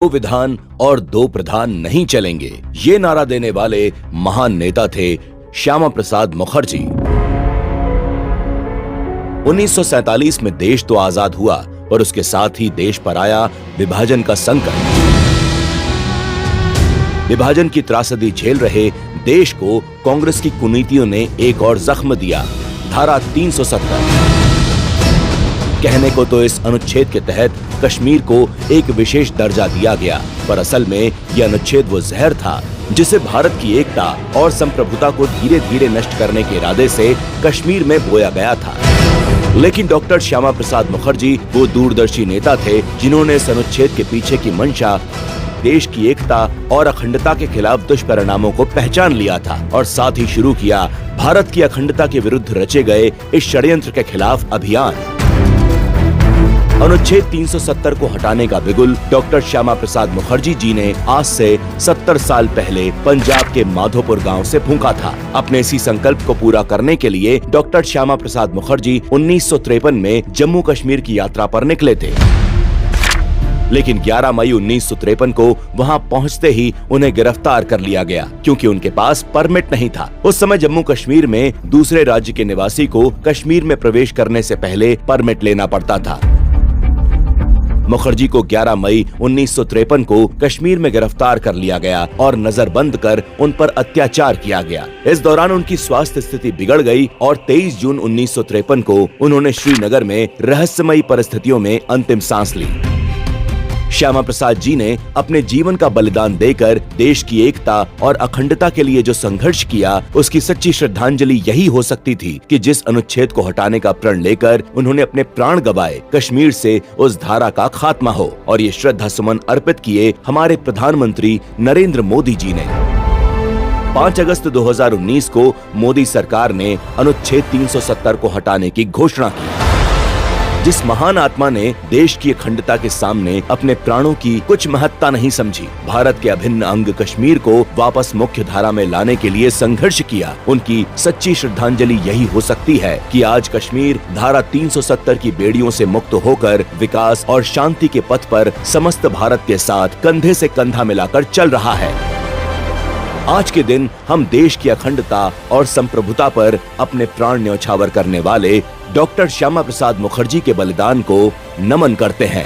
दो विधान और दो प्रधान नहीं चलेंगे, ये नारा देने वाले महान नेता थे श्यामा प्रसाद मुखर्जी। 1947 में देश तो आजाद हुआ, पर उसके साथ ही देश पर आया विभाजन का संकट। विभाजन की त्रासदी झेल रहे देश को कांग्रेस की कुनीतियों ने एक और जख्म दिया, धारा 370। कहने को तो इस अनुच्छेद के तहत कश्मीर को एक विशेष दर्जा दिया गया, पर असल में यह अनुच्छेद वो जहर था जिसे भारत की एकता और संप्रभुता को धीरे धीरे नष्ट करने के इरादे से कश्मीर में बोया गया था। लेकिन डॉक्टर श्यामा प्रसाद मुखर्जी वो दूरदर्शी नेता थे जिन्होंने इस अनुच्छेद के पीछे की मंशा, देश की एकता और अखंडता के खिलाफ दुष्परिणामों को पहचान लिया था और साथ ही शुरू किया भारत की अखंडता के विरुद्ध रचे गए इस षड्यंत्र के खिलाफ अभियान। अनुच्छेद 370 को हटाने का बिगुल डॉक्टर श्यामा प्रसाद मुखर्जी जी ने आज से 70 साल पहले पंजाब के माधोपुर गांव से फूंका था। अपने इसी संकल्प को पूरा करने के लिए डॉक्टर श्यामा प्रसाद मुखर्जी 1953 में जम्मू कश्मीर की यात्रा पर निकले थे। लेकिन 11 मई 1953 को वहां पहुंचते ही उन्हें गिरफ्तार कर लिया गया, क्योंकि उनके पास परमिट नहीं था। उस समय जम्मू कश्मीर में दूसरे राज्य के निवासी को कश्मीर में प्रवेश करने से पहले परमिट लेना पड़ता था। मुखर्जी को 11 मई 1953 को कश्मीर में गिरफ्तार कर लिया गया और नजरबंद कर उन पर अत्याचार किया गया। इस दौरान उनकी स्वास्थ्य स्थिति बिगड़ गई और 23 जून 1953 को उन्होंने श्रीनगर में रहस्यमयी परिस्थितियों में अंतिम सांस ली। श्यामा प्रसाद जी ने अपने जीवन का बलिदान देकर देश की एकता और अखंडता के लिए जो संघर्ष किया, उसकी सच्ची श्रद्धांजलि यही हो सकती थी कि जिस अनुच्छेद को हटाने का प्रण लेकर उन्होंने अपने प्राण गंवाए, कश्मीर से उस धारा का खात्मा हो। और ये श्रद्धा सुमन अर्पित किए हमारे प्रधानमंत्री नरेंद्र मोदी जी ने। 5 अगस्त 2019 को मोदी सरकार ने अनुच्छेद 370 को हटाने की घोषणा की। जिस महान आत्मा ने देश की अखंडता के सामने अपने प्राणों की कुछ महत्ता नहीं समझी, भारत के अभिन्न अंग कश्मीर को वापस मुख्य धारा में लाने के लिए संघर्ष किया, उनकी सच्ची श्रद्धांजलि यही हो सकती है कि आज कश्मीर धारा 370 की बेड़ियों से मुक्त होकर विकास और शांति के पथ पर समस्त भारत के साथ कंधे से कंधा मिलाकर चल रहा है। आज के दिन हम देश की अखंडता और संप्रभुता पर अपने प्राण न्यौछावर करने वाले डॉक्टर श्यामा प्रसाद मुखर्जी के बलिदान को नमन करते हैं।